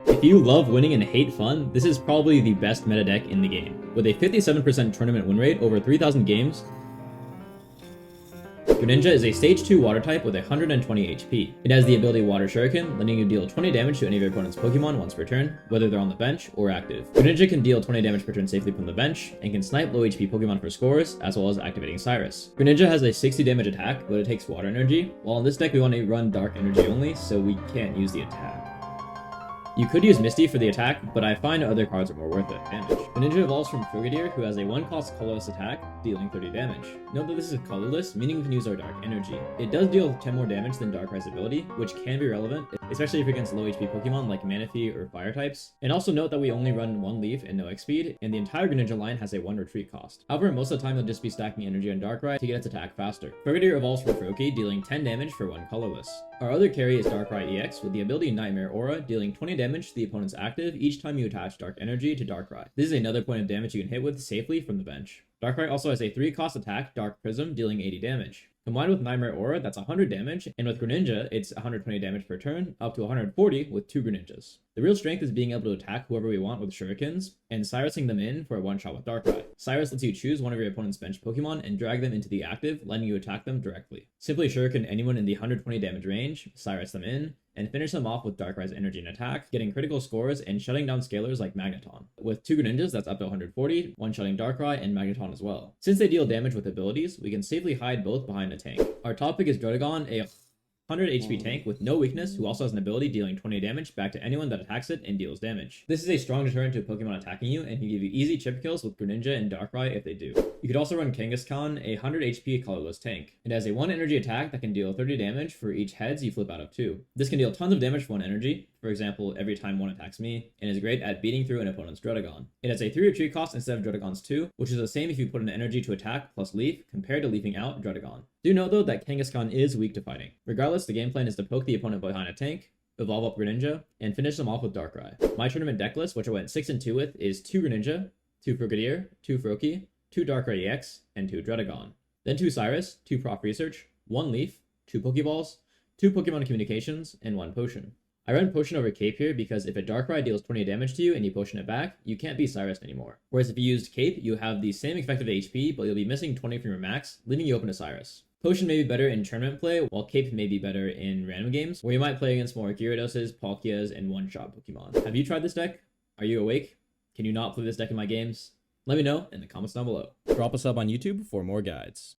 If you love winning and hate fun, this is probably the best meta deck in the game. With a 57% tournament win rate over 3,000 games, Greninja is a Stage 2 Water type with 120 HP. It has the ability Water Shuriken, letting you deal 20 damage to any of your opponent's Pokemon once per turn, whether they're on the bench or active. Greninja can deal 20 damage per turn safely from the bench, and can snipe low HP Pokemon for scores, as well as activating Cyrus. Greninja has a 60 damage attack, but it takes Water Energy, while in this deck we want to run Dark Energy only, so we can't use the attack. You could use Misty for the attack, but I find other cards are more worth it. Damage. Greninja evolves from Frogadier, who has a 1-cost colorless attack, dealing 30 damage. Note that this is colorless, meaning we can use our Dark Energy. It does deal 10 more damage than Darkrai's ability, which can be relevant, especially if you're against low HP Pokemon like Manaphy or Fire types. And also note that we only run 1 Leaf and no X-Speed, and the entire Greninja line has a 1 retreat cost. However, most of the time you'll just be stacking energy on Darkrai to get its attack faster. Frogadier evolves from Froakie, dealing 10 damage for 1 colorless. Our other carry is Darkrai EX with the ability Nightmare Aura, dealing 20 damage to the opponent's active each time you attach Dark Energy to Darkrai. This is another point of damage you can hit with safely from the bench. Darkrai also has a 3-cost attack, Dark Prism, dealing 80 damage. Combined with Nightmare Aura, that's 100 damage, and with Greninja, it's 120 damage per turn, up to 140 with 2 Greninjas. The real strength is being able to attack whoever we want with Shurikens, and Cyrusing them in for a one-shot with Darkrai. Cyrus lets you choose one of your opponent's bench Pokemon and drag them into the active, letting you attack them directly. Simply Shuriken anyone in the 120 damage range, Cyrus them in, and finish them off with Darkrai's energy and attack, getting critical scores and shutting down scalers like Magneton. With 2 Greninjas, that's up to 140, one-shotting Darkrai and Magneton as well. Since they deal damage with abilities, we can safely hide both behind a tank. Our top pick is Druddigon, a 100 HP tank with no weakness, who also has an ability dealing 20 damage back to anyone that attacks it and deals damage. This is a strong deterrent to a Pokemon attacking you, and can give you easy chip kills with Greninja and Darkrai if they do. You could also run Kangaskhan, a 100 HP colorless tank. It has a 1 energy attack that can deal 30 damage for each heads you flip out of 2. This can deal tons of damage for 1 energy, for example, every time one attacks me, and is great at beating through an opponent's Druddigon. It has a 3 retreat cost instead of Druddigon's 2, which is the same if you put an energy to attack plus leaf, compared to leafing out Druddigon. Do note though that Kangaskhan is weak to fighting. Regardless, the game plan is to poke the opponent behind a tank, evolve up Greninja, and finish them off with Darkrai. My tournament deck list, which I went 6 and 2 with, is 2 Greninja, 2 Frogadier, 2 Froakie, 2 Darkrai EX, and 2 Druddigon. Then 2 Cyrus, 2 Proc Research, 1 Leaf, 2 Pokeballs, 2 Pokemon Communications, and 1 Potion. I run Potion over Cape here because if a Darkrai deals 20 damage to you and you Potion it back, you can't be Cyrus anymore. Whereas if you used Cape, you have the same effective HP, but you'll be missing 20 from your max, leaving you open to Cyrus. Potion may be better in tournament play, while Cape may be better in random games, where you might play against more Gyarados, Palkias, and one-shot Pokemon. Have you tried this deck? Are you awake? Can you not play this deck in my games? Let me know in the comments down below. Drop a sub on YouTube for more guides.